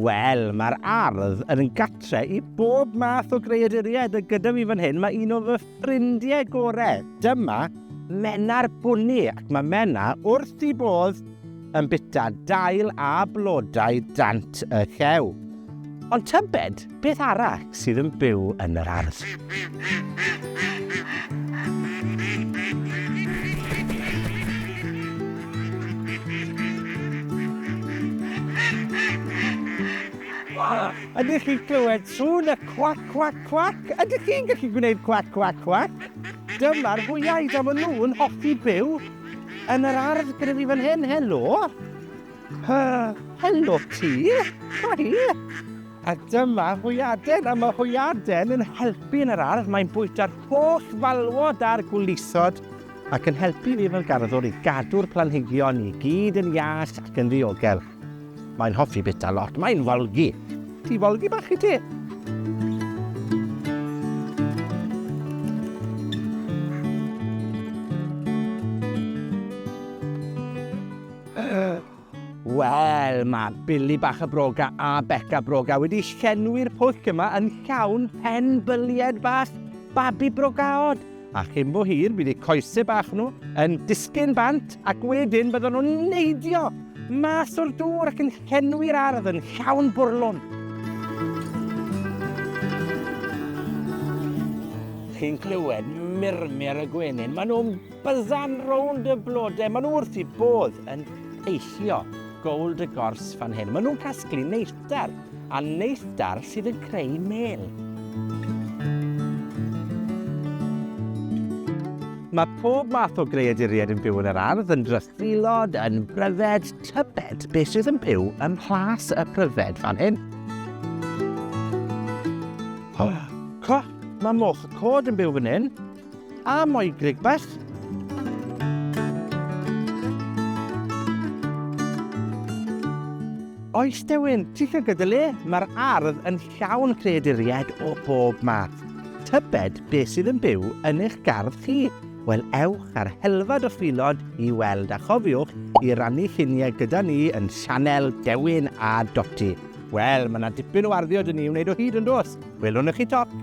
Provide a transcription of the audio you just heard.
Wel, mae'r ardd yn gartre I bob math o greaduriaid a gyda fi fan hyn mae un o fy ffrindiau gorau. Dyma Menna'r bwni ac mae Menna wrth I bodd yn bita dail a blodau dant y llew. Ond tybed, beth arall sydd yn byw yn yr ardd? Ydych chi'n clywed sŵn y cwac, cwac, cwac? Ydych chi'n gallu gwneud cwac, cwac, cwac? Dyma'r hwyaid a maen nhw'n hoffi byw yn yr ardd gyda fi fan hyn. Helo. Helo ti. Hi. A dyma hwyaden, a mae hwyaden yn helpu yn yr ardd. Mae'n bwyta'r holl falwod a'r gwlithod ac yn helpu fi fel garddwr I gadw'r planhigion I gyd yn iach ac yn ddiogel. Mae'n hoffi bita lot, mae'n folgi. Ti folgi bach I ti? Wel, mae Billy bach y broga a Beca broga wedi llenwi'r pwll yma yn llawn pen bylied bach babi brogaod. A chyn bo hir, bydd eu coesau bach nhw yn disgyn bant ac wedyn bydden nhw'n neidio mas o'r dŵr ac yn llenwi'r ardd yn llawn bwrlon. Chi'n clywed murmur y gwenyn. Maen nhw'n byzan rownd y blodau. Maen nhw wrth I bodd yn eillio gold y gors fan hyn. Maen nhw'n casglu neithdar, a neithdar sydd yn creu mel. Mae pob math o greaduriaid yn byw yn yr ardd, yn drythilod, yn pryfed, tybed beth sydd yn byw ym mhlas y pryfed fan hyn. Mae moch y cod yn byw fan hyn, a moegrig bach. Oes Dewin, ti'n cael gyda le? Mae'r ardd yn llawn creaduriaid o bob math. Tybed beth sydd yn byw yn eich gardd chi? Wel, ewch ar helfad o philod I weld, a chofiwch I rannu lluniau gyda ni yn sianel Dewin a Doti. Wel, mae yna dipyn o arddio dyn ni wneud o hyd yn dos. Welwn i chi top.